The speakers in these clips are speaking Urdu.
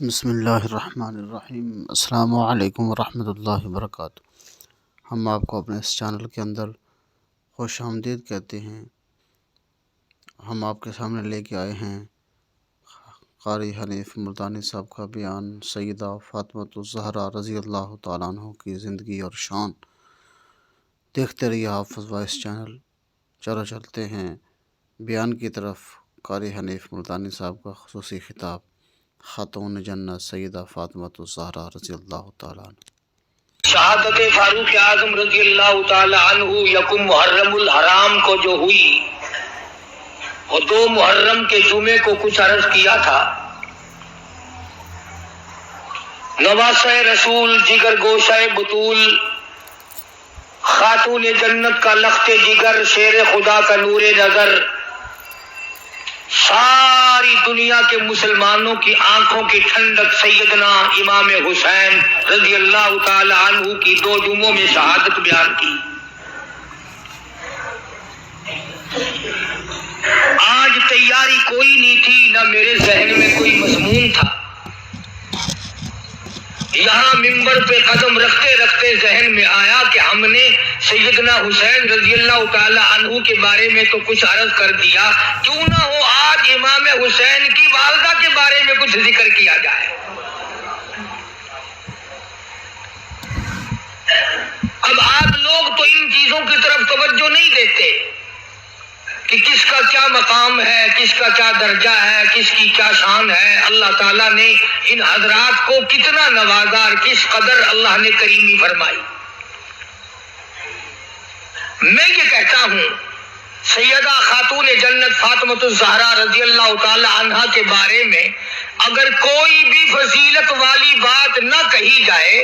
بسم اللہ الرحمن الرحیم۔ السلام علیکم ورحمۃ اللہ وبرکاتہ۔ ہم آپ کو اپنے اس چینل کے اندر خوش آمدید کہتے ہیں۔ ہم آپ کے سامنے لے کے آئے ہیں قاری حنیف ملتانی صاحب کا بیان سیدہ فاطمۃ الزہرا رضی اللہ تعالیٰ عنہ کی زندگی اور شان۔ دیکھتے رہیے حافظ وائس چینل۔ چلتے ہیں بیان کی طرف۔ قاری حنیف ملتانی صاحب کا خصوصی خطاب خاتون جنت سیدہ فاطمۃ الزہرا رضی اللہ تعالیٰ عنہ۔ شہادت فاروق اعظم رضی اللہ تعالی عنہ یکم محرم الحرام کو جو ہوئی، وہ 2 محرم کے جمعے کو کچھ عرض کیا تھا۔ نواسہ رسول، جگر گوشہ بطول، خاتون جنت کا لخت جگر، شیر خدا کا نور نظر، ساری دنیا کے مسلمانوں کی آنکھوں کی ٹھنڈک سیدنا امام حسین رضی اللہ تعالی عنہ کی 2 جمعوں میں شہادت بیان کی۔ آج تیاری کوئی نہیں تھی، نہ میرے ذہن میں کوئی مضمون تھا۔ یہاں ممبر پہ قدم رکھتے رکھتے ذہن میں آیا کہ ہم نے سیدنا حسین رضی اللہ تعالی عنہ کے بارے میں تو کچھ عرض کر دیا، کیوں نہ ہو آج امام حسین کی والدہ کے بارے میں کچھ ذکر کیا جائے۔ اب آپ لوگ تو ان چیزوں کی طرف توجہ نہیں دیتے کہ کس کا کیا مقام ہے، کس کا کیا درجہ ہے، کس کی کیا شان ہے۔ اللہ تعالیٰ نے ان حضرات کو کتنا نوازا اور کس قدر اللہ نے کریمی فرمائی۔ میں یہ کہتا ہوں سیدہ خاتون جنت فاطمۃ الزہرا رضی اللہ تعالی عنہا کے بارے میں اگر کوئی بھی فضیلت والی بات نہ کہی جائے،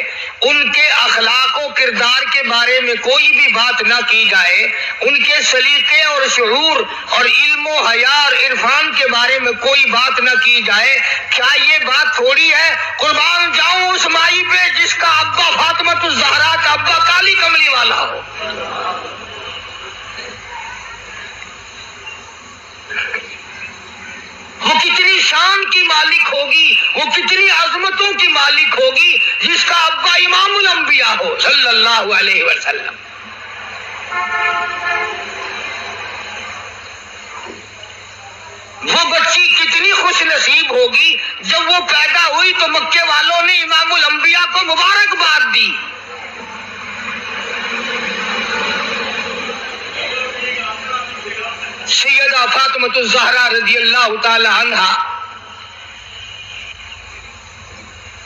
ان کے اخلاق و کردار کے بارے میں کوئی بھی بات نہ کی جائے، ان کے سلیقے اور شعور اور علم و حیا اور عرفان کے بارے میں کوئی بات نہ کی جائے، کیا یہ بات تھوڑی ہے؟ قربان جاؤں اس مائی پہ جس کا ابا فاطمۃ الزہرا کا ابا کالی کملی والا ہو۔ وہ کتنی شان کی مالک ہوگی، وہ کتنی عظمتوں کی مالک ہوگی جس کا ابا امام الانبیاء ہو صلی اللہ علیہ وسلم۔ وہ بچی کتنی خوش نصیب ہوگی جب وہ پیدا ہوئی تو مکے والوں نے امام الانبیاء کو مبارکباد دی۔ سیدہ فاطمۃ الزہرا رضی اللہ تعالی عنہا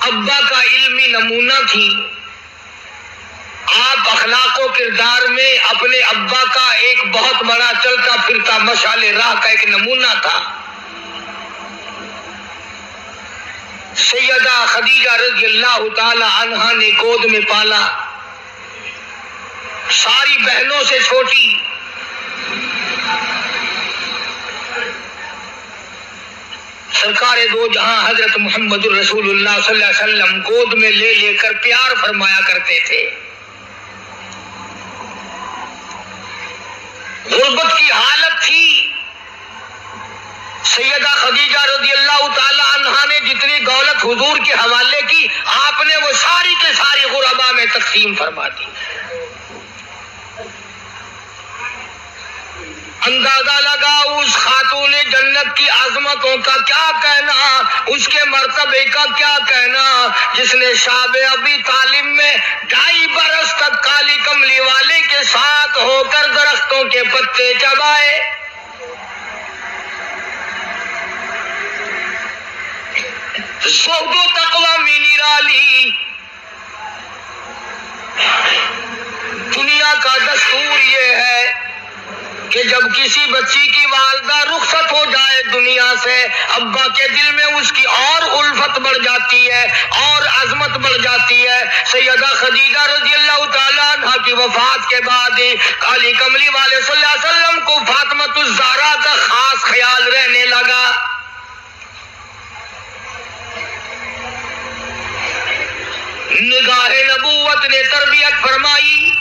ابا کا علمی نمونہ تھی۔ آپ اخلاق و کردار میں اپنے ابا کا ایک بہت بڑا چلتا پھرتا مشعل راہ کا ایک نمونہ تھا۔ سیدہ خدیجہ رضی اللہ تعالی عنہا نے گود میں پالا، ساری بہنوں سے چھوٹی۔ سرکار دو جہاں حضرت محمد الرسول اللہ صلی اللہ علیہ وسلم گود میں لے لے کر پیار فرمایا کرتے تھے۔ غربت کی حالت تھی۔ سیدہ خدیجہ رضی اللہ تعالی عنہا نے جتنی دولت حضور کے حوالے کی، آپ نے وہ ساری کے ساری غربا میں تقسیم فرما دی۔ اندازہ لگا اس خاتون جنت کی عظمتوں کا کیا کہنا، اس کے مرتبے کا کیا کہنا، جس نے شاب ابی طالب میں 2.5 برس تک کالی کملی والے کے ساتھ ہو کر درختوں کے پتے چبائے۔ زہد و تقوی میں نرالی۔ دنیا کا دستور یہ ہے کہ جب کسی بچی کی والدہ رخصت ہو جائے دنیا سے، ابا کے دل میں اس کی اور الفت بڑھ جاتی ہے، اور عظمت بڑھ جاتی ہے۔ سیدہ خدیجہ رضی اللہ تعالی عنہا کی وفات کے بعد کالی کملی والے صلی اللہ علیہ وسلم کو فاطمۃ الزہرا کا خاص خیال رہنے لگا۔ نگاہ نبوت نے تربیت فرمائی۔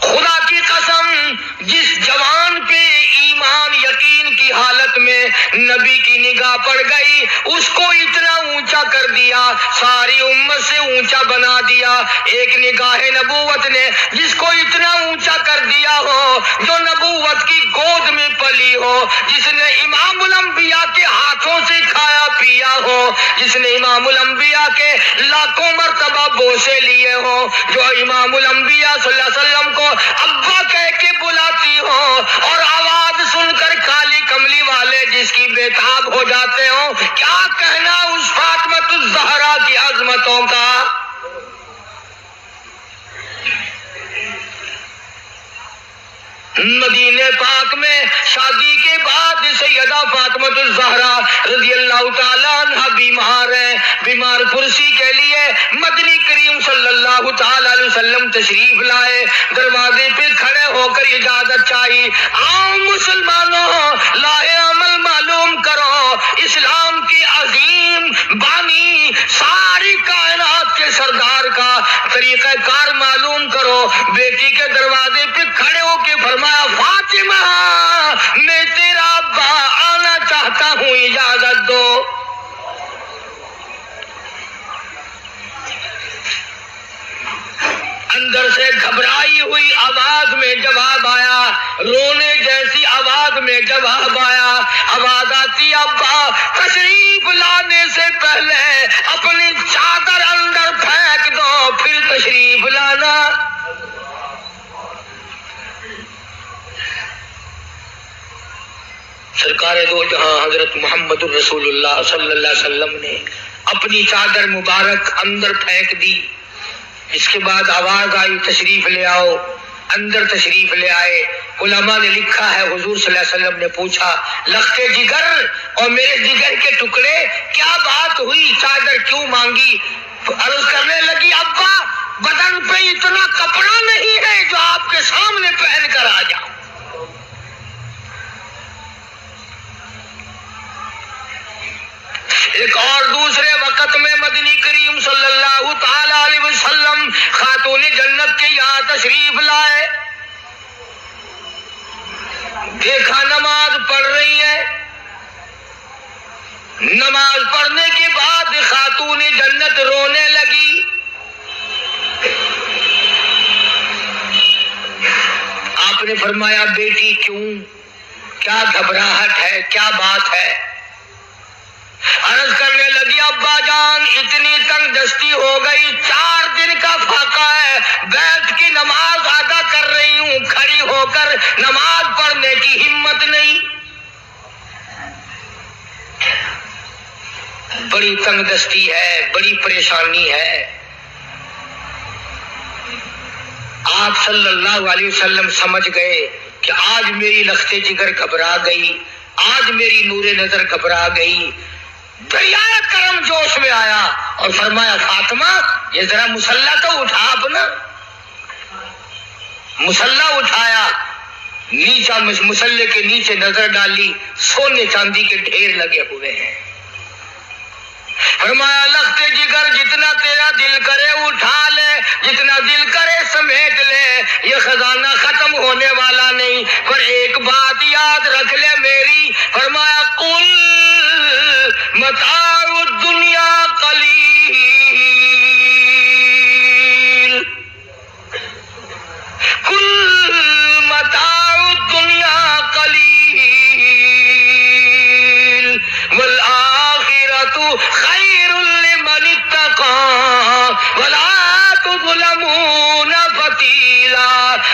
خدا کی قسم جس جوان پہ ایمان ایمان یقین کی حالت میں نبی کی نگاہ پڑ گئی، اس کو اتنا اونچا کر دیا، ساری امت سے اونچا بنا دیا۔ ایک نگاہ نبوت نے جس کو اتنا اونچا کر دیا ہو، جو نبوت کی گود میں پلی ہو، جس نے امام الانبیاء کے ہاتھوں سے کھایا پیا ہو، جس نے امام الانبیاء کے لاکھوں مرتبہ بوسے لیے ہوں، جو امام الانبیاء صلی اللہ علیہ وسلم کو ابا کہہ کے بلاتی ہو، اور آواز سن کر کالی کملی والے جس کی بےتاب ہو جاتے ہوں، کیا کہنا اس فاطمۃ الزہرا کی عظمتوں کا۔ مدینہ پاک میں شادی کے بعد سیدہ فاطمۃ الزہرا رضی اللہ تعالیٰ عنہ بیمار ہیں، بیمار پرسی کے لیے مدنی کریم صلی اللہ تعالیٰ علیہ وسلم تشریف لائے، دروازے پہ کھڑے ہو کر اجازت چاہی، آؤ مسلمانوں، لاہ عمل معلوم کرو، اسلام کی عظیم بانی ساری کائنات کے سردار کا طریقہ کار معلوم کرو۔ بیٹی کے دروازے پہ کھڑے ہو کے فرمایا، فاطمہ میں تیرا ابا آنا چاہتا ہوں، اجازت دو۔ اندر سے گھبرائی ہوئی آواز میں جواب آیا، رونے جیسی آواز میں جواب آیا، آواز آتی، ابا تشریف لانے سے پہلے اپنی چادر اندر پھینک دو پھر تشریف لانا۔ سرکار دو جہاں حضرت محمد الرسول اللہ صلی اللہ علیہ وسلم نے اپنی چادر مبارک اندر پھینک دی، اس کے بعد آواز آئی تشریف لے آؤ، اندر تشریف لے آئے۔ علماء نے لکھا ہے حضور صلی اللہ علیہ وسلم نے پوچھا، لختے جگر اور میرے جگر کے ٹکڑے کیا بات ہوئی، چادر کیوں مانگی؟ عرض کرنے لگی، ابا بدن پہ اتنا کپڑا نہیں ہے جو آپ کے سامنے پہن کر آ جاؤں۔ ایک اور دوسرے وقت میں مدنی کریم صلی اللہ تعالی علیہ وسلم خاتون جنت کے یہاں تشریف لائے، دیکھا نماز پڑھ رہی ہے، نماز پڑھنے کے بعد خاتون جنت رونے لگی۔ آپ نے فرمایا، بیٹی کیوں، کیا گھبراہٹ ہے، کیا بات ہے؟ عرض کرنے لگی، ابا جان اتنی تنگ دستی ہو گئی، 4 دن کا فاقہ ہے، بیٹھ کے نماز ادا کر رہی ہوں، کھڑی ہو کر نماز پڑھنے کی ہمت نہیں، بڑی تنگ دستی ہے، بڑی پریشانی ہے۔ آپ صلی اللہ علیہ وسلم سمجھ گئے کہ آج میری لخت جگر گھبرا گئی، آج میری نور نظر گھبرا گئی۔ دریائے کرم جوش میں آیا اور فرمایا، فاطمہ یہ ذرا مسلح تو اٹھا اپنا۔ مسلح اٹھایا، نیچا مسلح کے نیچے نظر ڈالی، سونے چاندی کے ڈھیر لگے ہوئے ہیں۔ فرمایا، لخت جگر جتنا تیرا دل کرے اٹھا لے، جتنا دل کرے سمیٹ لے، یہ خزانہ ختم ہونے والا نہیں، پر ایک بات یاد رکھ لے میری۔ فرمایا، قل متاع الدنیا قلیل، قل متاع الدنیا قلیل والآخرۃ خیر لمن اتقى ولا تظلمون فتیلا۔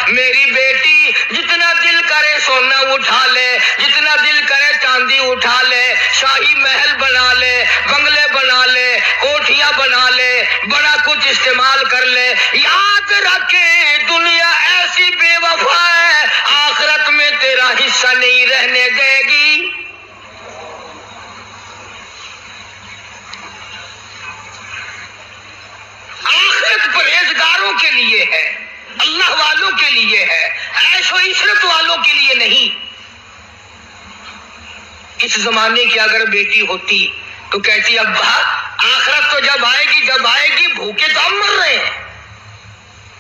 میری بیٹی جتنا دل کرے سونا اٹھا لے، جتنا دل کرے چاندی اٹھا لے، شاہی محل بنا لے، بنگلے بنا لے، کوٹھیاں بنا لے، بڑا کچھ استعمال کر لے، یاد رکھے دنیا ایسی بے وفا ہے، آخرت میں تیرا حصہ نہیں رہنے دے گی۔ آخرت پرہیزگاروں کے لیے ہے، اللہ والوں کے لیے ہے، عیش و عشرت والوں کے لیے نہیں۔ اس زمانے کی اگر بیٹی ہوتی تو کہتی، ابا آخرت تو جب آئے گی بھوکے تو ہم مر رہے ہیں،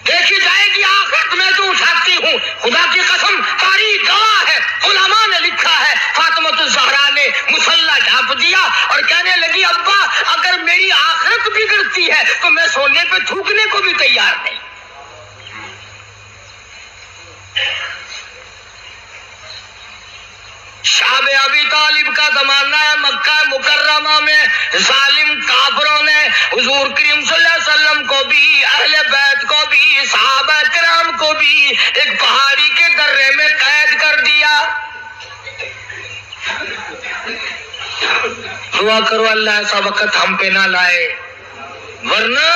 دیکھی جائے گی آخرت میں تو اٹھاتی ہوں. خدا کی قسم تاریخ گواہ ہے، علماء نے لکھا ہے، فاطمہ الزہرا نے مصلی ڈھانپ دیا اور کہنے لگی ابا اگر میری آخرت بگڑتی ہے تو میں سونے پہ تھوکنے کو بھی تیار نہیں. شاب ابی طالب کا زمانہ ہے، مکہ مکرمہ میں ظالم کافروں نے حضور کریم صلی اللہ علیہ وسلم کو بھی، اہل بیت کو بھی، صحابہ کرام کو بھی ایک پہاڑی کے درے میں قید کر دیا. دعا کرو اللہ ایسا وقت ہم پہ نہ لائے، ورنہ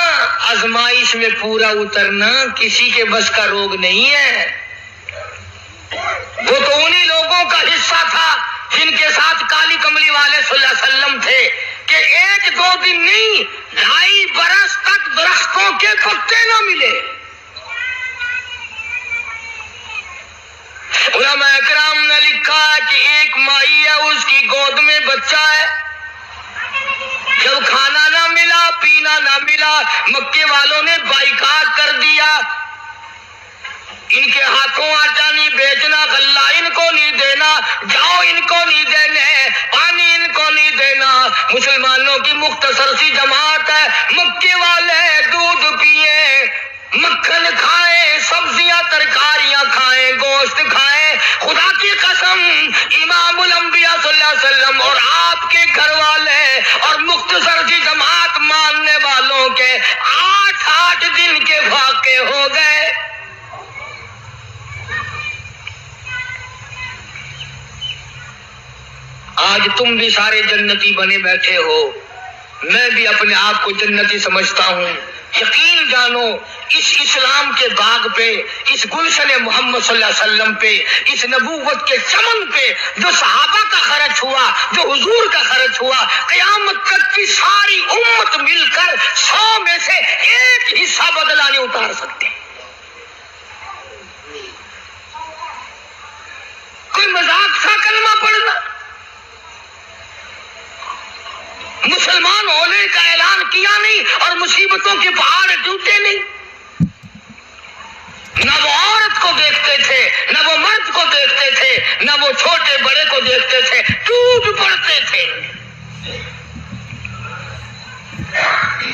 آزمائش میں پورا اترنا کسی کے بس کا روگ نہیں ہے. وہ تو انہی لوگوں کا حصہ تھا جن کے ساتھ کالی کملی والے صلی اللہ علیہ وسلم تھے کہ ایک دو دن نہیں 2.5 برس تک درختوں کے پتے نہ ملے. علماء کرام نے لکھا ہے کہ ایک مائی ہے، اس کی گود میں بچہ ہے، جب کھانا نہ ملا پینا نہ ملا مکے والوں نے بائیکاٹ کر دیا. ان کے ہاتھوں آٹا نہیں بیچنا، غلہ ان کو نہیں دینا، جاؤ ان کو نہیں دینے، پانی ان کو نہیں دینا. مسلمانوں کی مختصر سی جماعت ہے، مکے والے دودھ پیئے، مکھن کھائیں، سبزیاں ترکاریاں کھائیں، گوشت کھائیں. خدا کی قسم امام الانبیاء صلی اللہ علیہ وسلم اور آپ کے گھر والے اور مختصر سی جماعت ماننے والوں کے 8 دن کے واقع ہو گئے. آج تم بھی سارے جنتی بنے بیٹھے ہو، میں بھی اپنے آپ کو جنتی سمجھتا ہوں. یقین جانو اس اسلام کے باغ پہ، اس گلشن محمد صلی اللہ علیہ وسلم پہ، اس نبوت کے چمن پہ جو صحابہ کا خرچ ہوا، جو حضور کا خرچ ہوا، قیامت تک کی ساری امت مل کر 100 میں سے 1 حصہ بدلہ نہیں اتار سکتے. کوئی مذاق تھا کلمہ پڑھنا؟ مسلمان ہونے کا اعلان کیا نہیں اور مصیبتوں کے پہاڑ ٹوٹے نہیں. نہ وہ عورت کو دیکھتے تھے، نہ وہ مرد کو دیکھتے تھے، نہ وہ چھوٹے بڑے کو دیکھتے تھے، ٹوٹ پڑتے تھے.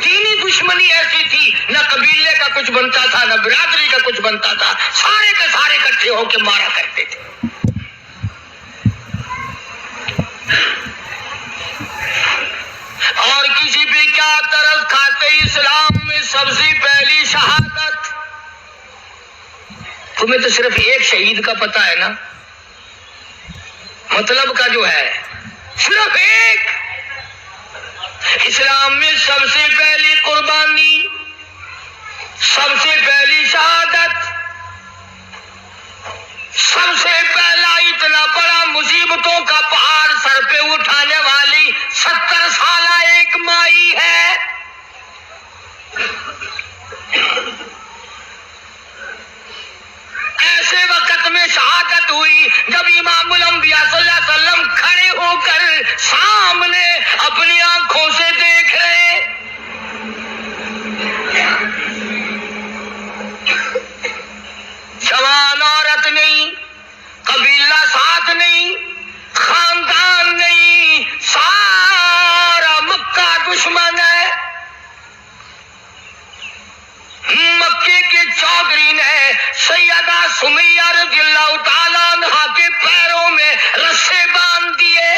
دینی دشمنی ایسی تھی، نہ قبیلے کا کچھ بنتا تھا، نہ برادری کا کچھ بنتا تھا، سارے کے سارے اکٹھے ہو کے مارا کرتے تھے. اور کسی بھی کیا طرز کھاتے اسلام میں سب سے پہلی شہادت. تمہیں تو صرف ایک شہید کا پتہ ہے نا، مطلب کا جو ہے صرف ایک. اسلام میں سب سے پہلی قربانی، سب سے پہلی شہادت، سب سے پہلا اتنا بڑا مصیبتوں کا پہاڑ سر پہ اٹھانے والی 70 سالہ ایک مائی ہے. ایسے وقت میں شہادت ہوئی جب امام الانبیاء صلی اللہ علیہ وسلم کھڑے ہو کر سامنے اپنی آنکھوں سے دیکھ رہے. جوان عورت نہیں، قبیلہ ساتھ نہیں، خاندان نہیں، سارا مکہ دشمن ہے. مکے کے چودھری نے سیدہ سمیہ رضی اللہ تعالیٰ عنہا کے پیروں میں رسے باندھ دیے.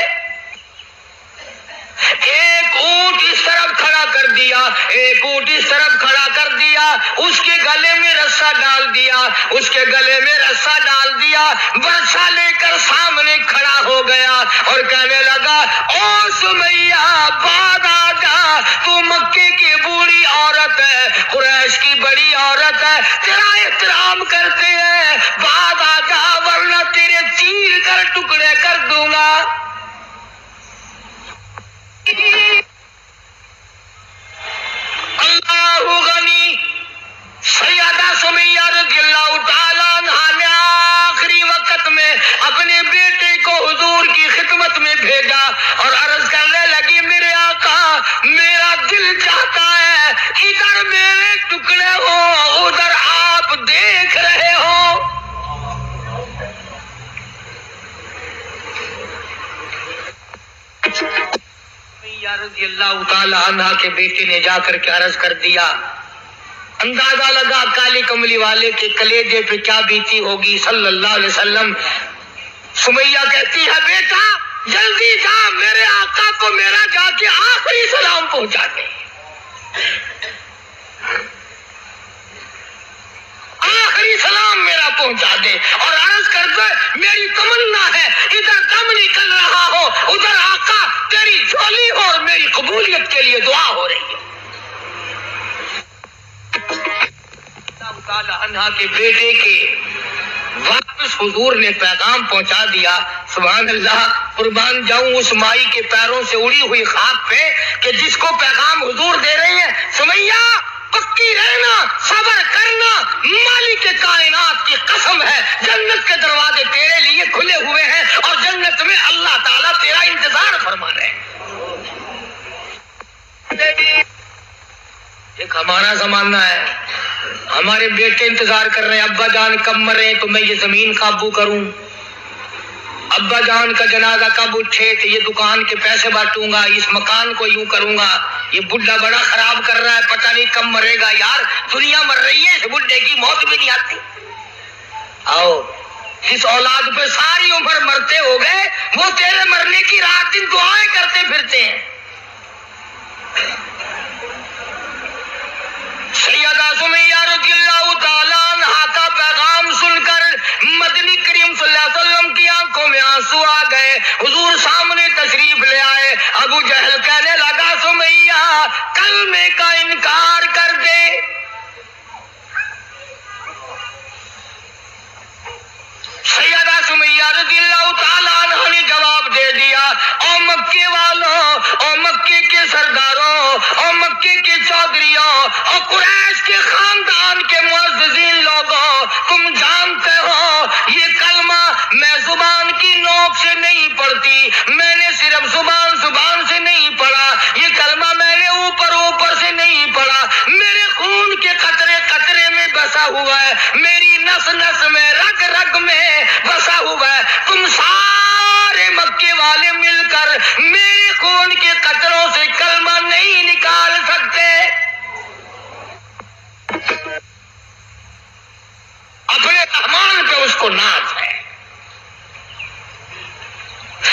ایک اونٹ اس طرف کھڑا کر دیا، ایک اونٹ اس طرف کھڑا کر دیا، اس کے گلے میں رسا ڈال دیا، اس کے گلے میں رسا ڈال دیا، برچا لے کر سامنے کھڑا ہو گیا اور کہنے لگا او سمیہ بعد آ جا، تو مکے کی بوڑھی عورت ہے، قریش کی بڑی عورت ہے، تیرا احترام کرتے ہیں، بعد آ جا ورنہ تیرے چیر کر ٹکڑے کر دوں گا. اللہ غنی. سیدہ سمیہ رضی اللہ تعالیٰ عنہا نے آخری وقت میں اپنے بیٹے کو حضور کی خدمت میں بھیجا اور عرض کرنے لگی میرے آقا میرا دل چاہتا ہے ادھر میرے ٹکڑے ہو ادھر رضی اللہ تعالی عنہ کے بیٹے نے جا کر کے عرض کر دیا. اندازہ لگا کالی کملی والے کے کلیجے پہ کیا بیتی ہوگی صلی اللہ علیہ وسلم. سمیہ کہتی ہے بیٹا جلدی جا میرے آقا کو میرا جا کے آخری سلام پہنچا دے. آخری سلام میرا پہنچا دے اور عرض کر دے میری تمنا ہے ادھر دم نکل رہا ہو ادھر آقا تیری جھولی ہو اور میری قبولیت کے لیے دعا ہو رہی ہے. اللہ تعالی عنہ کے بیٹے کے واپس حضور نے پیغام پہنچا دیا. سبحان اللہ، قربان جاؤں اس مائی کے پیروں سے اڑی ہوئی خاک پہ کہ جس کو پیغام حضور دے رہی ہیں. سمیہ پکی رہنا، صبر کرنا، مالک کائنات کی قسم ہے جنت کے دروازے تیرے لیے کھلے ہوئے ہیں اور جنت میں اللہ تعالیٰ تیرا انتظار فرما رہے ہیں. ایک ہمارا زمانہ ہے، ہمارے بیٹے انتظار کر رہے ہیں ابا جان کب مرے تو میں یہ زمین قابو کروں، ابا جان کا جنازہ کب اٹھے تو یہ دکان کے پیسے بانٹوں گا، اس مکان کو یوں کروں گا. یہ بڈھا بڑا خراب کر رہا ہے پتہ نہیں کب مرے گا. یار دنیا مر رہی ہے، اس بڈھے کی موت بھی نہیں آتی. آؤ اس اولاد پہ ساری عمر مرتے ہو گئے، وہ تیرے مرنے کی رات دن دعائیں کرتے پھرتے ہیں. سیدہ سمیہ رضی اللہ تعالیٰ عنہا کا پیغام سن کر مدنی کریم صلی اللہ علیہ وسلم کی آنکھوں میں آنسو آ گئے. حضور سامنے تشریف لے آئے. ابو جہل کہنے لگا سمیہ کلمے کا انکار کر دے. سیدہ سمیہ رضی اللہ تعالیٰ عنہ نے جواب دے دیا او مکے والوں، او مکے کے سرداروں، او مکے کے چودھریوں، او قریش کے خاندان کے معززین لوگوں، تم جانتے ہو یہ کلمہ میں زبان کی نوک سے نہیں پڑھتی، میں نے صرف زبان سے نہیں پڑھا. یہ کلمہ میں نے اوپر سے نہیں پڑھا، میرے خون کے قطرے قطرے میں بسا ہوا ہے، میری نس نس میں رگ رگ میں بسا ہوا ہے. تم سارے مکے والے مل کر میرے خون کے قطروں سے کلمہ نہیں نکال سکتے. اپنے رحمان پہ اس کو ناز ہے.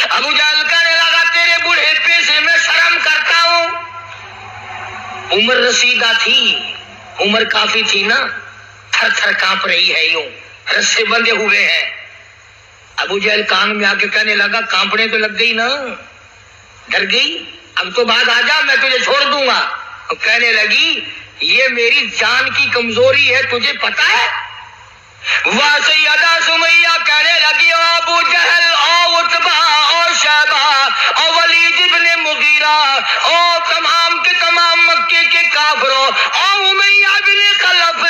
ابو جہل کہنے لگا تیرے بوڑھے پے سے میں شرم کرتا ہوں. عمر رسیدہ تھی، عمر کافی تھی نا، تھر تھر کانپ رہی ہے، یوں رسے بندھے ہوئے ہیں. ابو جہل کان میں آ کے کہنے لگا کانپنے تو لگ گئی نا، ڈر گئی، اب تو بعد آ جا میں تجھے چھوڑ دوں گا. کہنے لگی یہ میری جان کی کمزوری ہے تجھے پتا ہے. وہ سیدہ سمیہ کہنے لگی او ابو جہل، او عتبہ، او شیبہ، او ولید ابن مغیرہ، او تمام کے تمام مکے کے کافروں، او امیہ بن خلف،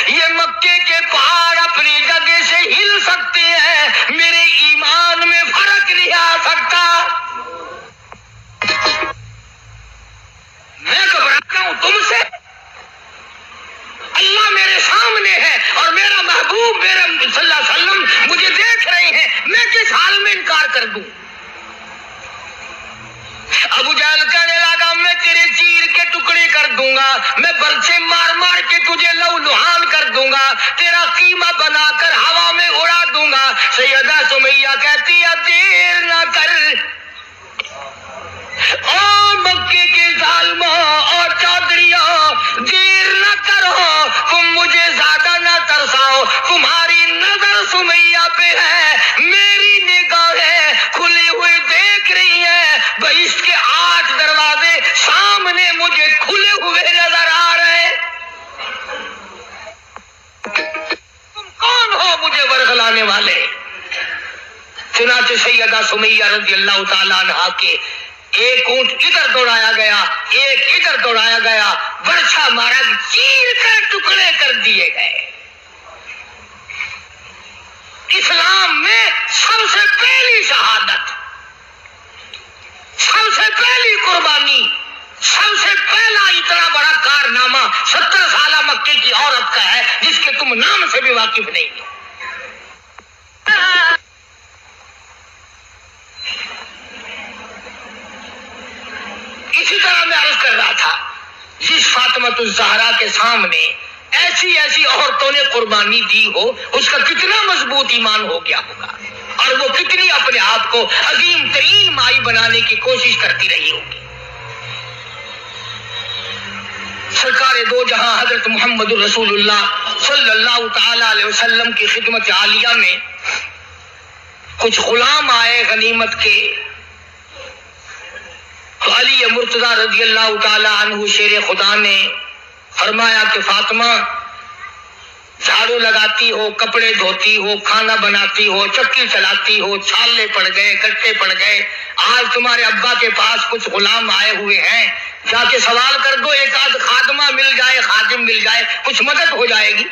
یہ مکے کے پہاڑ اپنی جگہ سے ہل سکتے ہیں، میرے ایمان میں فرق نہیں آ سکتا. میں گھبراتا ہوں تم سے، اللہ میرے سامنے ہے اور میرا محبوب میرا صلی اللہ علیہ وسلم مجھے دیکھ رہے ہیں، میں کس حال میں انکار کر دوں. ابو جہل کہنے لگا میں تیرے چیر کے ٹکڑے کر دوں گا، میں برچے مار مار کے تجھے لو لہان کر دوں گا، تیرا قیمہ بنا کر ہوا میں اڑا دوں گا. سیدہ سمیہ کہتی ہے دیر نہ کر او مکے کے ظالموں اور چودھریوں، دیر نہ کرو، تم مجھے زیادہ نہ ترساؤ. تمہاری نظر سمیہ پہ ہے، میری نگاہیں کھلی ہوئی دیکھ رہی ہیں، بہشت کے 8 دروازے سامنے مجھے کھلے ہوئے نظر آ رہے ہیں. تم کون ہو مجھے ورغلانے والے؟ چنانچہ سیدہ سمیہ رضی اللہ تعالیٰ عنہا کے ایک اونٹ ادھر دوڑایا گیا، ایک ادھر دوڑایا گیا، برچھا مارا، چیر کر ٹکڑے کر دیے گئے. اسلام میں سب سے پہلی شہادت، سب سے پہلی قربانی، سب سے پہلا اتنا بڑا کارنامہ 70 سالہ مکے کی عورت کا ہے جس کے تم نام سے بھی واقف نہیں ہو. اسی طرح کر رہا تھا جس فاطمۃ الزہرا کے سامنے ایسی ایسی عورتوں نے قربانی دی ہو، اس کا کتنا مضبوط ایمان ہو گیا ہوگا، اور وہ کتنی اپنے آپ کو عظیم ترین مائی بنانے کی کوشش کرتی رہی ہوگی۔ سرکار دو جہاں حضرت محمد الرسول اللہ صلی اللہ تعالی علیہ وسلم کی خدمت عالیہ میں کچھ غلام آئے غنیمت کے، تو علی مرتضی رضی اللہ تعالی عنہ شیر خدا نے فرمایا کہ فاطمہ، جھاڑو لگاتی ہو، کپڑے دھوتی ہو، کھانا بناتی ہو، چکی چلاتی ہو، چھالے پڑ گئے، گٹے پڑ گئے، آج تمہارے ابا کے پاس کچھ غلام آئے ہوئے ہیں، جا کے سوال کر دو، ایک آدھ خادمہ مل جائے، خادم مل جائے، کچھ مدد ہو جائے گی۔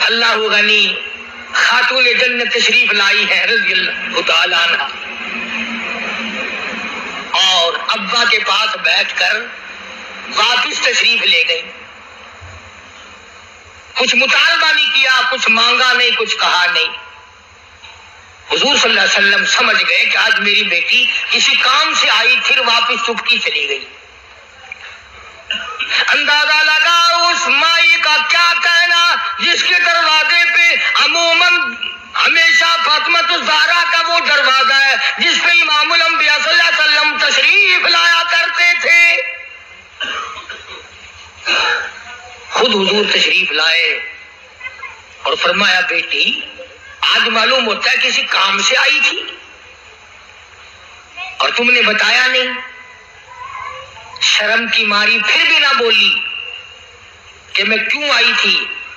اللہ غنی خاتون جنت تشریف لائی ہے رضی اللہ تعالی عنہ، اور ابا کے پاس بیٹھ کر واپس تشریف لے گئی۔ کچھ مطالبہ نہیں کیا، کچھ مانگا نہیں، کچھ کہا نہیں۔ حضور صلی اللہ علیہ وسلم سمجھ گئے کہ آج میری بیٹی کسی کام سے آئی، پھر واپس چپکی چلی گئی۔ اندازہ لگا اس مائی کا کیا کہنا جس کے دروازے پہ عموماً ہمیشہ فاطمۃ الزہرا کا وہ دروازہ ہے جس پہ امام الانبیاء صلی اللہ علیہ وسلم تشریف لایا کرتے تھے۔ خود حضور تشریف لائے اور فرمایا بیٹی آج معلوم ہوتا ہے کسی کام سے آئی تھی اور تم نے بتایا نہیں۔ شرم کی ماری پھر بھی نہ بولی کہ میں کیوں آئی تھی۔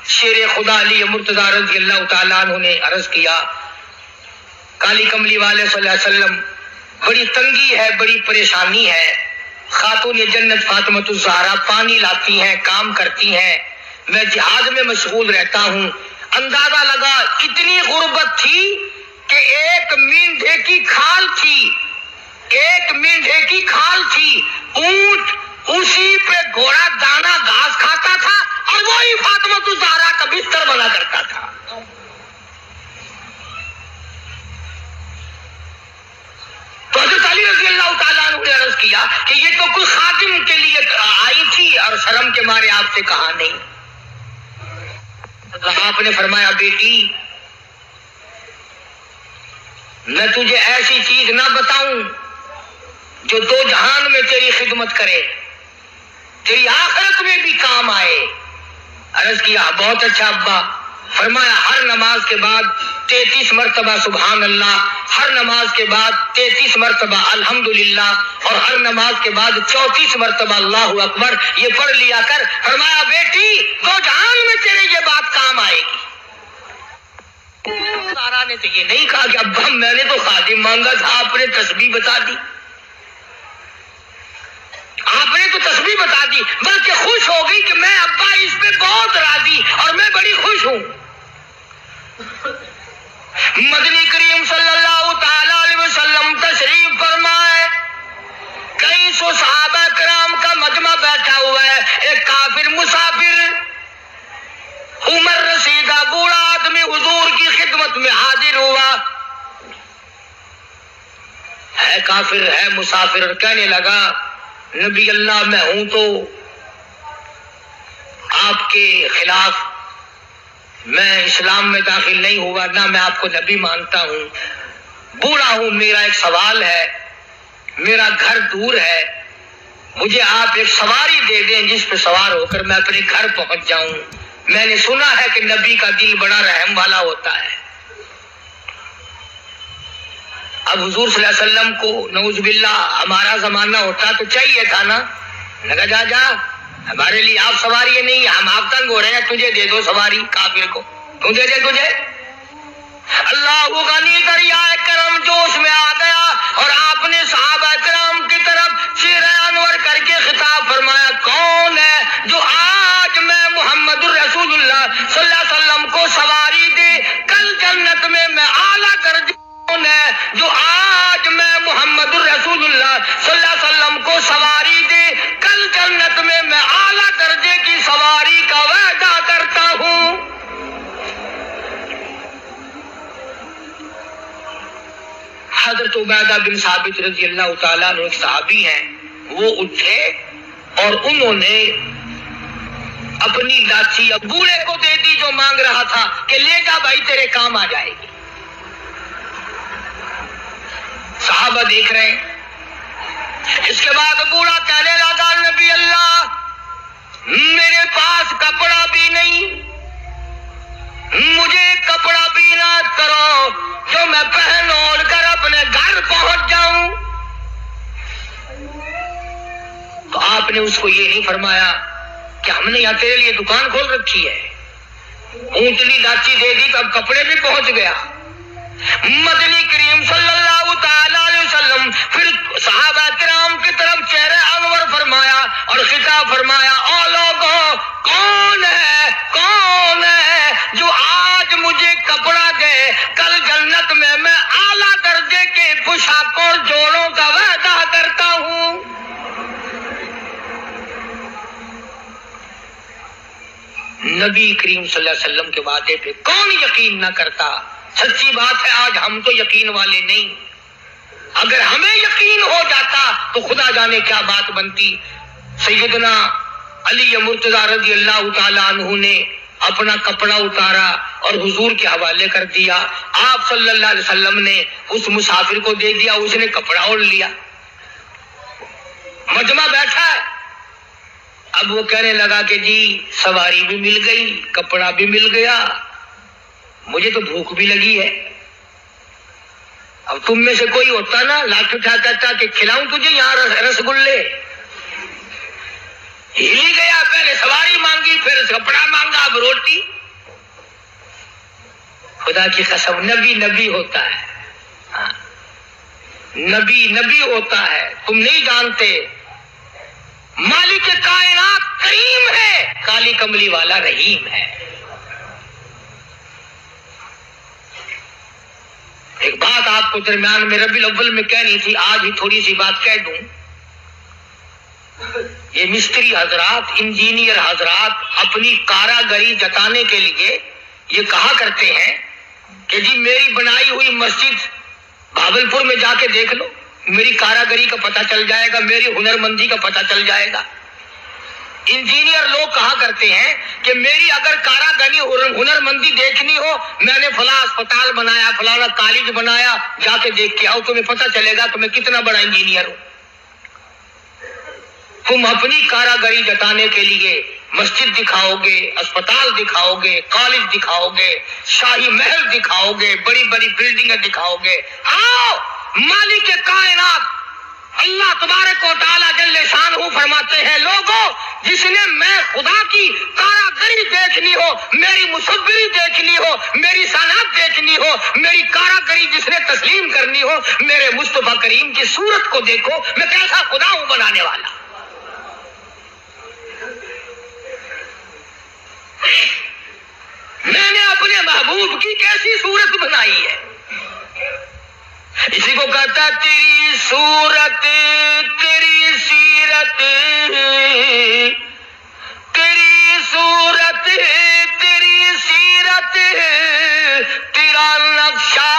شیر خدا علی مرتضی رضی اللہ تعالیٰ عنہ نے عرض کیا کالی کملی والے صلی اللہ علیہ وسلم بڑی تنگی ہے، بڑی پریشانی ہے، خاتون جنت فاطمۃ الزہرا پانی لاتی ہیں، کام کرتی ہیں، میں جہاد میں مشغول رہتا ہوں۔ اندازہ لگا اتنی غربت تھی کہ ایک مینڈھے کی کھال تھی، ایک مینڈھے کی کھال تھی، اونٹ اسی پہ گھوڑا دانا گھاس کھاتا تھا اور وہی فاطمۃ الزہرا کا بستر بنا کرتا تھا۔ تو حضرت علی رضی اللہ تعالیٰ عنہ نے عرض کیا کہ یہ تو کوئی خادم کے لیے آئی تھی اور شرم کے مارے آپ سے کہا نہیں۔ آپ نے فرمایا بیٹی میں تجھے ایسی چیز نہ بتاؤں جو دو جہان میں تیری خدمت کرے، تیری آخرت میں بھی کام آئے۔ عرض کیا بہت اچھا ابا۔ فرمایا ہر نماز کے بعد 33 مرتبہ سبحان اللہ، ہر نماز کے بعد 33 مرتبہ الحمدللہ، اور ہر نماز کے بعد 34 مرتبہ اللہ اکبر یہ پڑھ لیا کر۔ فرمایا بیٹی دو جہان میں تیرے یہ بات کام آئے گی۔ سارا نے تو یہ نہیں کہا کہ ابا میں نے تو خادم مانگا تھا، آپ نے تسبیح بتا دی، آپ نے تو تسبیح بتا دی، بلکہ خوش ہو گئی کہ میں ابا اس پہ بہت راضی اور میں بڑی خوش ہوں۔ مدنی کریم صلی اللہ تعالی علیہ وسلم تشریف فرمائے، کئی سو صحابہ کرام کا مجمع بیٹھا ہوا ہے، ایک کافر مسافر عمر رسیدہ بوڑھا آدمی حضور کی خدمت میں حاضر ہوا، ہے کافر ہے مسافر، اور کہنے لگا نبی اللہ میں ہوں تو آپ کے خلاف میں اسلام میں داخل نہیں ہوا، نہ میں آپ کو نبی مانتا ہوں، بوڑھا ہوں، میرا ایک سوال ہے، میرا گھر دور ہے، مجھے آپ ایک سواری دے دیں جس پہ سوار ہو کر میں اپنے گھر پہنچ جاؤں، میں نے سنا ہے کہ نبی کا دل بڑا رحم والا ہوتا ہے۔ اب حضور صلی اللہ علیہ وسلم کو نعوذ باللہ ہمارا زمانہ ہوتا تو چاہیے تھا نا، لگا جا جا ہمارے لیے آپ سواری نہیں، ہم آپ تنگ ہو رہے ہیں، تجھے دے دو سواری، کافر کو کیوں دے دے تجھے؟ اللہ غنی دریا کرم جوش میں آ گیا اور آپ نے صحابہ کرام کی طرف چہرہ انور کر کے خطاب فرمایا کون ہے جو آج میں محمد الرسول اللہ صلی اللہ علیہ وسلم کو سواری دے کل جنت میں اعلیٰ درجے، کون ہے جو آج میں محمد الرسول اللہ صلی اللہ علیہ وسلم کو سواری دے کل جنت میں اعلیٰ درجے کی سواری کا وعدہ کرتا ہوں۔ حضرت عبیدہ بن ثابت رضی اللہ تعالیٰ عنہ ایک صحابی ہیں، وہ اٹھے اور انہوں نے اپنی لاچی بوڑھے کو دے دی جو مانگ رہا تھا کہ لے جا بھائی تیرے کام آ جائے گی۔ صحابہ دیکھ رہے ہیں۔ اس کے بعد بوڑھا کہنے لگا نبی اللہ میرے پاس کپڑا بھی نہیں، مجھے کپڑا بھی نہ کرو جو میں پہن اوڑھ کر اپنے گھر پہنچ جاؤں۔ تو آپ نے اس کو یہ نہیں فرمایا کہ ہم نے یہاں تیرے لیے دکان کھول رکھی ہے، اونٹنی لاچی دے دی تو اب کپڑے بھی پہنچ گیا۔ مدنی کریم صلی اللہ تعالی علیہ وسلم پھر صحابہ کرام کی طرف چہرہ انور فرمایا اور خطاب فرمایا، او لوگوں کون ہے جو آج مجھے کپڑا دے، کل جنت میں اعلیٰ درجے کے پوشاکوں اور جوڑوں کا وعدہ کرتا ہوں۔ نبی کریم صلی اللہ علیہ وسلم کے وعدے پہ کون یقین نہ کرتا؟ سچی بات ہے آج ہم تو یقین والے نہیں، اگر ہمیں یقین ہو جاتا تو خدا جانے کیا بات بنتی۔ سیدنا علی مرتضیٰ رضی اللہ تعالی عنہ نے اپنا کپڑا اتارا اور حضور کے حوالے کر دیا، آپ صلی اللہ علیہ وسلم نے اس مسافر کو دے دیا، اس نے کپڑا اوڑھ لیا، مجمع بیٹھا ہے۔ اب وہ کہنے لگا کہ جی سواری بھی مل گئی، کپڑا بھی مل گیا، مجھے تو بھوک بھی لگی ہے۔ اب تم میں سے کوئی ہوتا نا لاٹھی اٹھا کہتا کہ کھلاؤں تجھے یہاں رسگلے، ہل گیا، پہلے سواری مانگی پھر کپڑا مانگا اب روٹی۔ خدا کی قسم نبی ہوتا ہے، نبی ہوتا ہے، تم نہیں جانتے۔ مالک کائنات کریم ہے، کالی کملی والا رحیم ہے۔ ایک بات آپ کو درمیان میں ربیع الاول میں کہنی تھی، آج ہی تھوڑی سی بات کہہ دوں۔ یہ مستری حضرات، انجینئر حضرات اپنی کاراگری جتانے کے لیے یہ کہا کرتے ہیں کہ جی میری بنائی ہوئی مسجد بھاگلپور میں جا کے دیکھ لو، میری کاراگری کا پتہ چل جائے گا، میری ہنرمندی کا پتہ چل جائے گا۔ انجینئر لوگ کہا کرتے ہیں کہ میری اگر کاراگری ہنرمندی دیکھنی ہو، میں نے فلاں اسپتال بنایا، فلاں کالج بنایا، جا کے دیکھ کے آؤ، تمہیں پتہ چلے گا کہ میں کتنا بڑا انجینئر ہوں۔ تم اپنی کاراگری جتانے کے لیے مسجد دکھاؤ گے، اسپتال دکھاؤ گے، کالج دکھاؤ گے، شاہی محل دکھاؤ گے، بڑی بڑی بلڈنگیں دکھاؤ گے۔ آؤ مالک کائنات اللہ تبارک و تعالیٰ جل شانہ فرماتے ہیں، لوگوں جس نے میں خدا کی کاراگری دیکھنی ہو، میری مصوری دیکھنی ہو، میری صنعت دیکھنی ہو، میری کاراگری جس نے تسلیم کرنی ہو، میرے مصطفیٰ کریم کی صورت کو دیکھو، میں کیسا خدا ہوں بنانے والا۔ میں نے اپنے محبوب کی کیسی صورت بنائی ہے، اسی کو کہتا تیری صورت تیری سیرت، تیری صورت تیری سیرت، تیرا نقشہ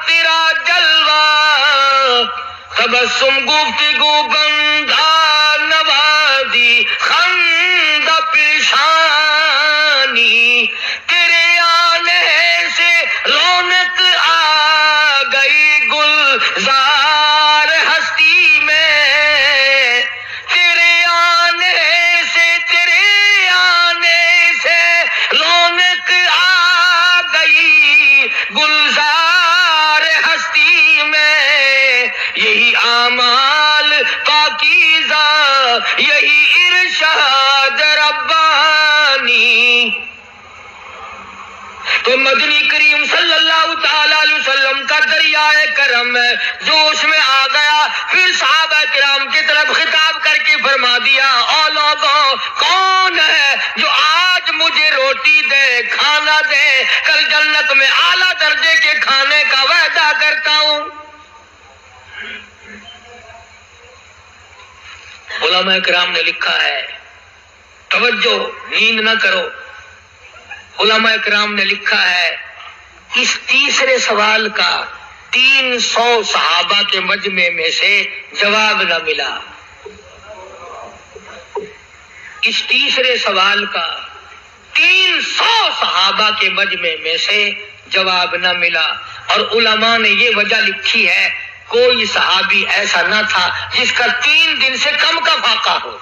تیرا جلوہ، تبسم گفتگو بندہ نوازی خندہ پیشانی، تیرے آنے سے رونق آ گئی گلزار ہستی میں، تیرے آنے سے رونق آ گئی گلزار ہستی میں، یہی اعمال پاکیزہ یہی ارشاد ربانی۔ تو مدنی کریم صلی اللہ تعالی علیہ وسلم کا دریائے کرم ہے جوش میں آ گیا، پھر صحابہ کرام کی طرف خطاب کر کے فرما دیا، او لوگوں کون ہے جو آج مجھے روٹی دے، کھانا دے، کل جنت میں اعلیٰ درجے کے کھانے کا وعدہ کرتا ہوں۔ علماء کرام نے لکھا ہے، توجہ نیند نہ کرو، علماء کرام نے لکھا ہے اس تیسرے سوال کا 300 صحابہ کے مجمع میں سے جواب نہ ملا۔ اس تیسرے سوال کا 300 صحابہ کے مجمع میں سے جواب نہ ملا، اور علماء نے یہ وجہ لکھی ہے کوئی صحابی ایسا نہ تھا جس کا 3 دن سے کم کا فاقہ ہو۔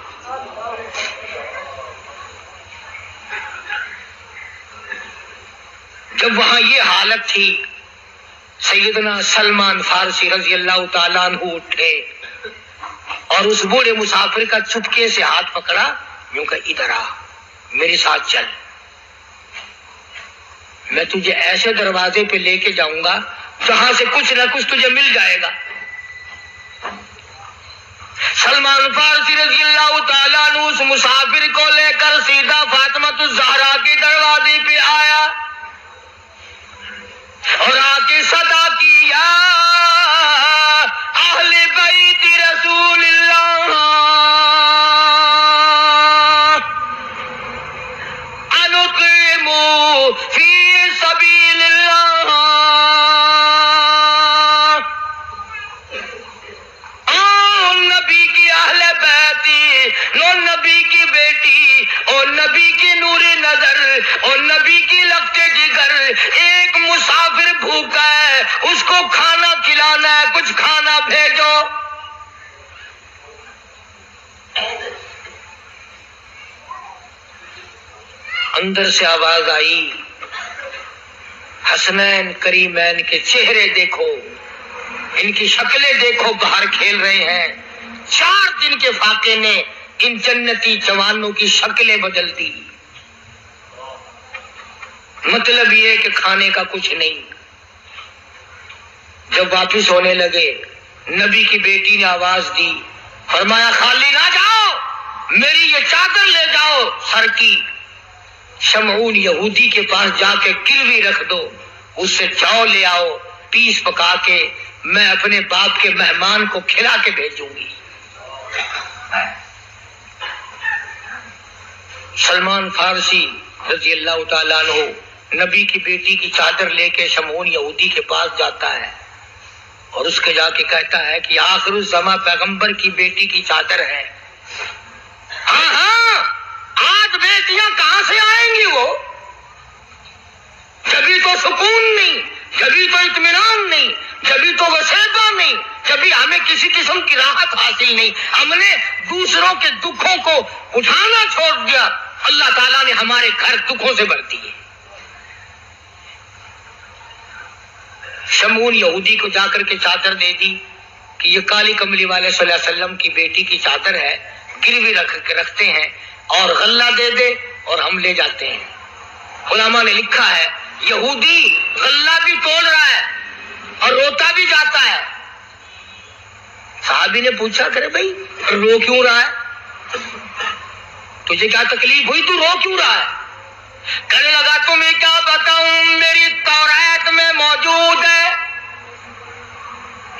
جب وہاں یہ حالت تھی، سیدنا سلمان فارسی رضی اللہ تعالیٰ عنہ اٹھے اور اس بوڑھے مسافر کا چپکے سے ہاتھ پکڑا، یوں کہ ادھر آ، میرے ساتھ چل، میں تجھے ایسے دروازے پہ لے کے جاؤں گا جہاں سے کچھ نہ کچھ تجھے مل جائے گا۔ سلمان فارسی رضی اللہ تعالیٰ عنہ اس مسافر کو لے کر سیدھا فاطمۃ الزہرا کے دروازے پہ آیا اور آ کے صدا کی، یا اہل بیت رسول اللہ انطعموا فی سبیل اللہ، او نبی کی اہل بیتی، نو نبی کی بیٹی، او نبی کی نور نظر، او نبی کی لگتے جگر، ایک مسافر بھوکا ہے، اس کو کھانا کھلانا ہے، کچھ کھانا بھیجو۔ اندر سے آواز آئی، حسنین کریمین کے چہرے دیکھو، ان کی شکلیں دیکھو، باہر کھیل رہے ہیں۔ 4 دن کے فاقے نے ان جنتی جوانوں کی شکلیں بدل دی۔ مطلب یہ کہ کھانے کا کچھ نہیں۔ جب واپس ہونے لگے، نبی کی بیٹی نے آواز دی، فرمایا خالی نہ جاؤ، میری یہ چادر لے جاؤ سر کی، شمعون یہودی کے پاس جا کے گروی رکھ دو، اس سے چاؤ لے آؤ، پیس پکا کے میں اپنے باپ کے مہمان کو کھلا کے بھیجوں گی۔ سلمان فارسی رضی اللہ تعالیٰ عنہ نبی کی بیٹی کی چادر لے کے شمعون یہودی کے پاس جاتا ہے اور اس کے جا کے کہتا ہے کہ آخر الزماں پیغمبر کی بیٹی کی چادر ہے۔ ہاں ہاں، آج بیٹیاں کہاں سے آئیں گی؟ وہ جبھی تو سکون نہیں، جبھی تو اطمینان نہیں، جبھی تو وسیبہ نہیں، جبھی ہمیں کسی قسم کی راحت حاصل نہیں، ہم نے دوسروں کے دکھوں کو اٹھانا چھوڑ دیا، اللہ تعالیٰ نے ہمارے گھر دکھوں سے بھر دیے۔ شمعون یہودی کو جا کر کے چادر دے دی کہ یہ کالی کملی والے صلی اللہ علیہ وسلم کی بیٹی کی چادر ہے، گروی رکھتے ہیں اور غلہ دے دے اور ہم لے جاتے ہیں۔ علماء نے لکھا ہے یہودی غلہ بھی توڑ رہا ہے اور روتا بھی جاتا ہے۔ صحابی نے پوچھا کرے بھائی رو کیوں رہا ہے؟ تجھے کیا تکلیف ہوئی، تو رو کیوں رہا ہے؟ کہنے لگا تمہیں کیا بتاؤں، میری تورات میں موجود ہے،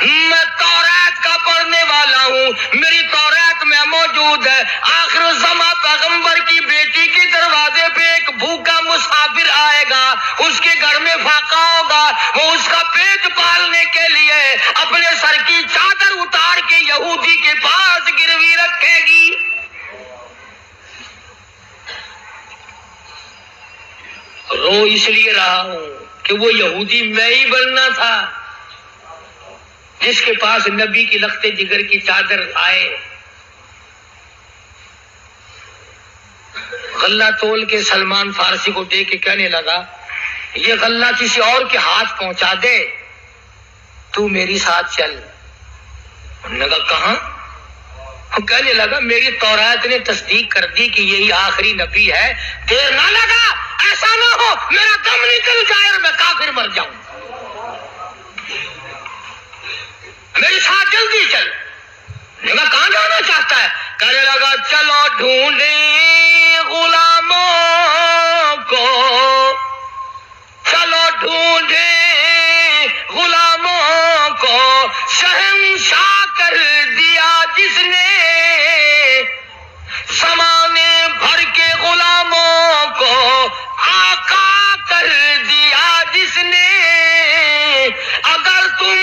میں تورات کا پڑھنے والا ہوں، میری تورات میں موجود ہے، آخر الزماں پیغمبر کی بیٹی کے دروازے پہ ایک بھوکا مسافر آئے گا، اس کے گھر میں فاقہ ہوگا، وہ اس کا پیٹ پالنے کے لیے اپنے سر کی چادر اتار کے یہودی کے پاس گروی رکھے گی۔ رو اس لیے رہا ہوں کہ وہ یہودی میں ہی بننا تھا جس کے پاس نبی کی لختے جگر کی چادر آئے۔ غلہ تول کے سلمان فارسی کو دے کے کہنے لگا یہ غلہ کسی اور کے ہاتھ پہنچا دے، تو میری ساتھ چل۔ انہوں نے کہا کہاں؟ وہ کہنے لگا میری تورات نے تصدیق کر دی کہ یہی آخری نبی ہے، دیر نہ لگا، ایسا نہ ہو میرا دم نکل جائے اور میں کافر مر جاؤں، میری ساتھ جلدی چل۔ کہا کہاں جانا چاہتا ہے؟ کہنے لگا چلو ڈھونڈیں غلاموں کو، چلو ڈھونڈیں غلاموں کو، شہنشاہ کر دیا جس نے زمانے بھر کے غلاموں کو، آقا کر دیا جس نے، اگر تم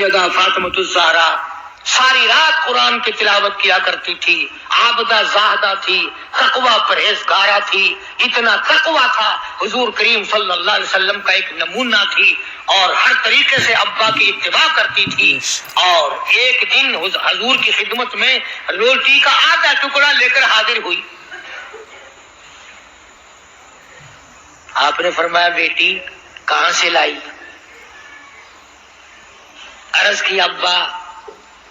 سیدہ فاطمۃ الزہرا ساری رات قرآن کی تلاوت کیا کرتی تھی، عابدہ زاہدہ تھی، تقوی پرہیزگارہ تھی، اتنا تقوی تھا حضور کریم صلی اللہ علیہ وسلم کا ایک نمونہ تھی، اور ہر طریقے سے ابا کی اتباع کرتی تھی۔ اور ایک دن حضور کی خدمت میں روٹی کا آدھا ٹکڑا لے کر حاضر ہوئی۔ آپ نے فرمایا بیٹی کہاں سے لائی؟ عرض کی ابا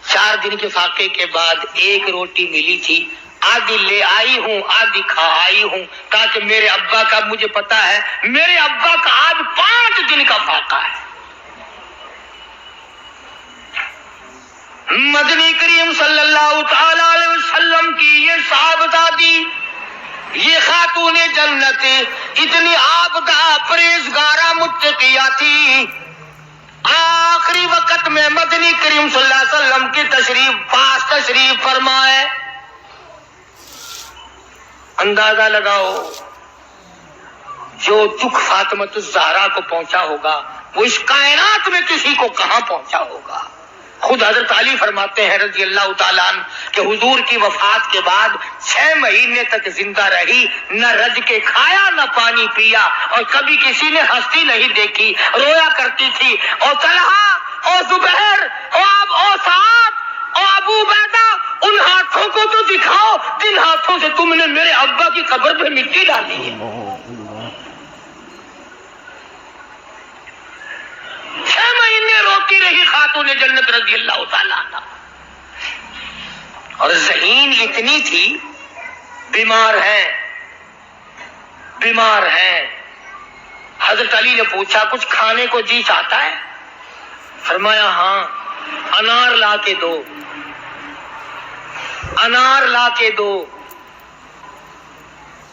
4 دن کے فاقے کے بعد ایک روٹی ملی تھی، آدھی لے آئی ہوں آدھی کھا آئی ہوں، تاکہ میرے ابا کا، مجھے پتا ہے میرے ابا کا آج 5 دن کا فاقہ ہے۔ مدنی کریم صلی اللہ تعالی علیہ وسلم کی یہ صحابہ دی، یہ خاتون جنت اتنی عابدہ پرہیزگارہ متقیہ تھی، آخری وقت میں مدنی کریم صلی اللہ علیہ وسلم کی پاس تشریف فرمائے۔ اندازہ لگاؤ جو دکھ فاطمۃ الزہرا کو پہنچا ہوگا وہ اس کائنات میں کسی کو کہاں پہنچا ہوگا۔ خود حضرت علی فرماتے ہیں رضی اللہ تعالیٰ عنہ کہ حضور کی وفات کے بعد 6 مہینے تک زندہ رہی، نہ رج کے کھایا نہ پانی پیا، اور کبھی کسی نے ہستی نہیں دیکھی، رویا کرتی تھی۔ اور طلحہ اور زبیر اور سعد اور ابو عبیدہ، ان ہاتھوں کو تو دکھاؤ جن ہاتھوں سے تم نے میرے ابا کی قبر پہ مٹی ڈالی ہے۔ 6 مہینے روتی رہی خاتون جنت رضی اللہ تعالیٰ عنہ، اور ذہین اتنی تھی، بیمار ہیں۔ حضرت علی نے پوچھا کچھ کھانے کو جی چاہتا ہے؟ فرمایا ہاں، انار لا کے دو، انار لا کے دو۔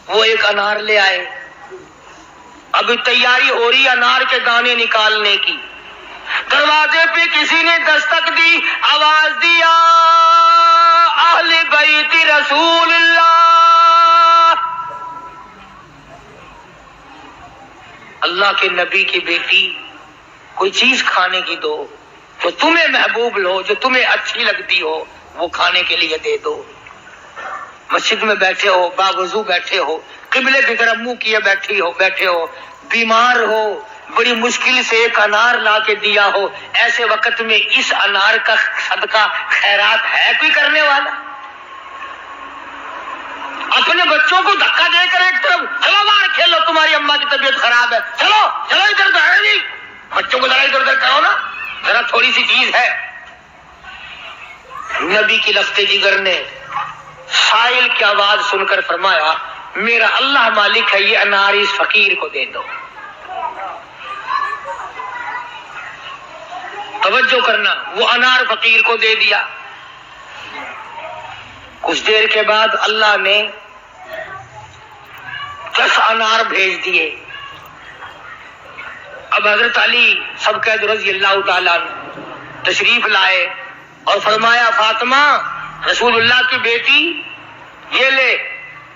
وہ ایک انار لے آئے، ابھی تیاری ہو رہی انار کے دانے نکالنے کی، دروازے پہ کسی نے دستک دی، آواز دیا اہل بیت رسول اللہ کے نبی کی بیٹی، کوئی چیز کھانے کی دو جو تمہیں محبوب ہو، جو تمہیں اچھی لگتی ہو، وہ کھانے کے لیے دے دو۔ مسجد میں بیٹھے ہو، باوضو بیٹھے ہو، قبلے کی طرف منہ کیے بیٹھے ہو، بیمار ہو، بڑی مشکل سے ایک انار لا کے دیا ہو، ایسے وقت میں اس انار کا صدقہ خیرات ہے کوئی کرنے والا؟ اپنے بچوں کو دھکا دے کر ایک طرف چلو باہر کھیلو، تمہاری اماں کی طبیعت خراب ہے، چلو ادھر تو ہے نہیں، بچوں کو ذرا ادھر کرو نا، ذرا تھوڑی سی چیز ہے۔ نبی کی لفظ جگر نے سائل کی آواز سن کر فرمایا میرا اللہ مالک ہے، یہ انار اس فقیر کو دے دو۔ توجہ کرنا، وہ انار فقیر کو دے دیا۔ کچھ دیر کے بعد اللہ نے 10 انار بھیج دیے۔ اب حضرت علی سب قید رضی اللہ تعالیٰ تشریف لائے اور فرمایا فاطمہ رسول اللہ کی بیٹی یہ لے،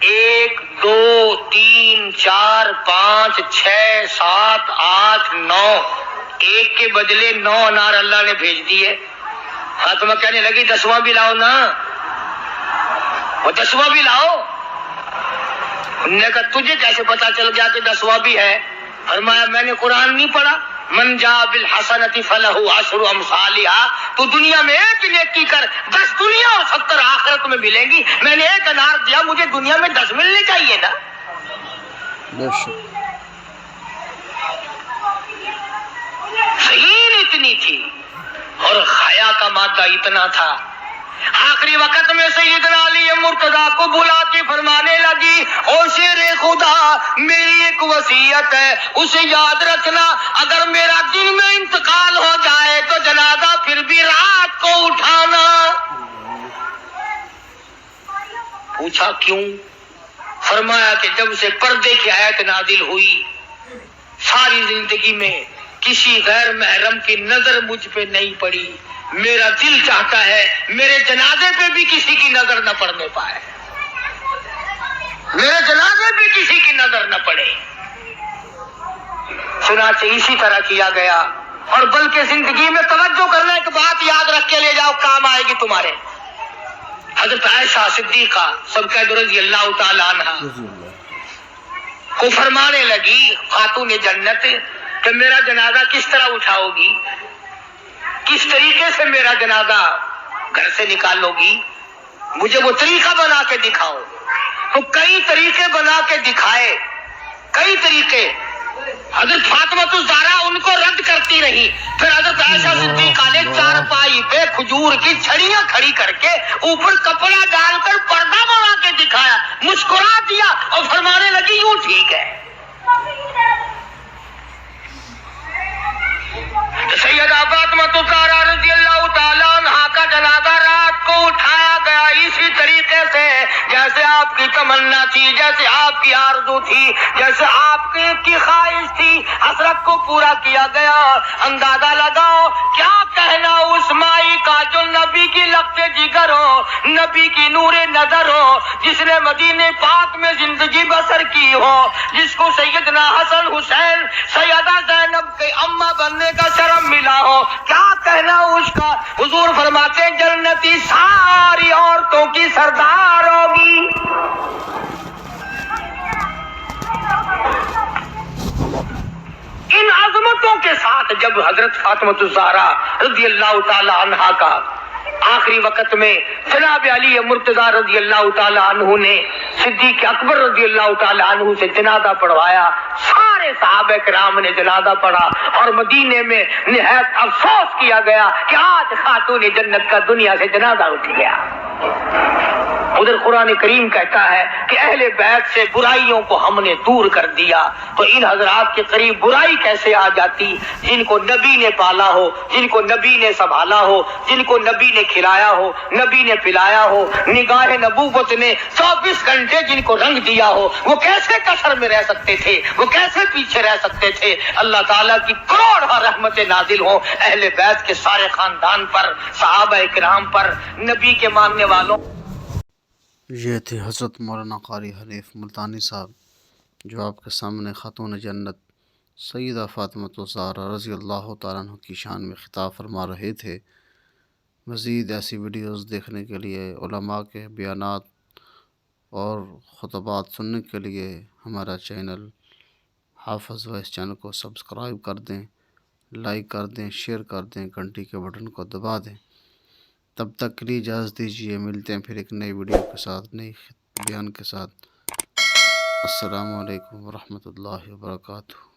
1 2 3 4 5 6 7 8 9، ایک کے بدلے 9 انار اللہ نے بھیج دیے۔ فاطمہ کہنے لگی 10واں بھی لاؤ نا، وہ 10واں بھی لاؤ۔ انہوں نے کہا تجھے کیسے پتا چل گیا کہ 10واں بھی ہے؟ فرمایا میں نے قرآن نہیں پڑھا، من جاء بالحسنۃ فلہ 10 امثالھا، تو دنیا میں ایک نیکی کر 10 دنیا اور 70 آخرت میں ملیں گی، میں نے ایک انار دیا، مجھے دنیا میں 10 ملنے چاہیے نا۔ ذہین اتنی تھی اور حیا کا مادہ اتنا تھا۔ آخری وقت میں سیدنا علی مرتضیٰ کو بلا کے فرمانے لگی او شیر خدا میری ایک وصیت ہے، اسے یاد رکھنا، اگر میرا دن میں انتقال ہو جائے تو جنازہ پھر بھی رات کو اٹھانا۔ پوچھا کیوں؟ فرمایا کہ جب سے پردے کی آیت نازل ہوئی ساری زندگی میں کسی غیر محرم کی نظر مجھ پہ نہیں پڑی، میرا دل چاہتا ہے میرے جنازے پہ بھی کسی کی نظر نہ پڑنے پائے، میرے جنازے پہ کسی کی نظر نہ پڑے۔ چنانچہ اسی طرح کیا گیا۔ اور بلکہ زندگی میں توجہ کرنا، ایک بات یاد رکھ کے لے جاؤ، کام آئے گی تمہارے۔ حضرت عائشہ صدیقہ سب کا رضی اللہ تعالی عنہ کو فرمانے لگی خاتون جنت کہ میرا جنازہ کس طرح اٹھاؤ گی، کس طریقے سے میرا جنازہ گھر سے نکالو گی، مجھے وہ طریقہ بنا کے دکھاؤ۔ تو کئی طریقے بنا کے دکھائے، کئی طریقے۔ حضرت فاطمہ الزہرا ان کو رد کرتی رہی، پھر حضرت عائشہ صدیقہ نے چارپائی پہ کھجور کی چھڑیاں کھڑی کر کے اوپر کپڑا ڈال کر پردہ بنا کے دکھایا، مسکرا دیا اور فرمانے لگی یوں ٹھیک ہے۔ سیدہ فاطمہ الزہرا رضی اللہ تعالیٰ عنہا کا جنازہ رات کو اٹھایا گیا اسی طریقے سے جیسے آپ کی تمنا تھی، جیسے آپ کی آرزو تھی، جیسے آپ کی خواہش تھی، حسرت کو پورا کیا گیا۔ اندازہ لگاؤ کیا کہنا اس مائی کا جو نبی کی لفظ جگر ہو، نبی کی نور نظر ہو، جس نے مدینے پاک میں زندگی بسر کی ہو، جس کو سیدنا حسن حسین سیدہ زینب کے اماں بننے کا شرم ملا ہو، کیا کہنا اس کا۔ حضور فرماتے ہیں جنتی ساری عورتوں کی سردار ہوگی۔ ان عظمتوں کے ساتھ جب حضرت فاطمہ الزہرا رضی اللہ تعالی عنہا کا آخری وقت میں جناب علی مرتضیٰ رضی اللہ تعالی عنہ نے صدیق اکبر رضی اللہ تعالی عنہ سے جنازہ پڑھوایا، سارے صحابہ کرام نے جنازہ پڑھا اور مدینے میں نہایت افسوس کیا گیا کہ آج خاتون جنت کا دنیا سے جنازہ اٹھ گیا۔ ادھر قرآن کریم کہتا ہے کہ اہل بیت سے برائیوں کو ہم نے دور کر دیا، تو ان حضرات کے قریب برائی کیسے آ جاتی؟ جن کو نبی نے پالا ہو، جن کو نبی نے سنبھالا ہو، جن کو نبی نے کھلایا ہو، نبی نے پلایا ہو، نگاہ نبوت نے 24 گھنٹے جن کو رنگ دیا ہو، وہ کیسے کثر میں رہ سکتے تھے؟ وہ کیسے پیچھے رہ سکتے تھے؟ اللہ تعالیٰ کی کروڑ رحمتیں نازل ہوں اہل بیت کے سارے خاندان پر، صحابہ کرام پر، نبی کے ماننے والوں۔ یہ تھے حضرت مولانا قاری حنیف ملتانی صاحب جو آپ کے سامنے خاتون جنت سیدہ فاطمہ الزہرا رضی اللہ تعالیٰ عنہ کی شان میں خطاب فرما رہے تھے۔ مزید ایسی ویڈیوز دیکھنے کے لیے، علماء کے بیانات اور خطبات سننے کے لیے ہمارا چینل حافظ وائس چینل کو سبسکرائب کر دیں، لائک کر دیں، شیئر کر دیں، گھنٹی کے بٹن کو دبا دیں۔ تب تک کے لیے اجازت دیجیے، ملتے ہیں پھر ایک نئی ویڈیو کے ساتھ، نئی بیان کے ساتھ۔ السلام علیکم ورحمۃ اللہ وبرکاتہ۔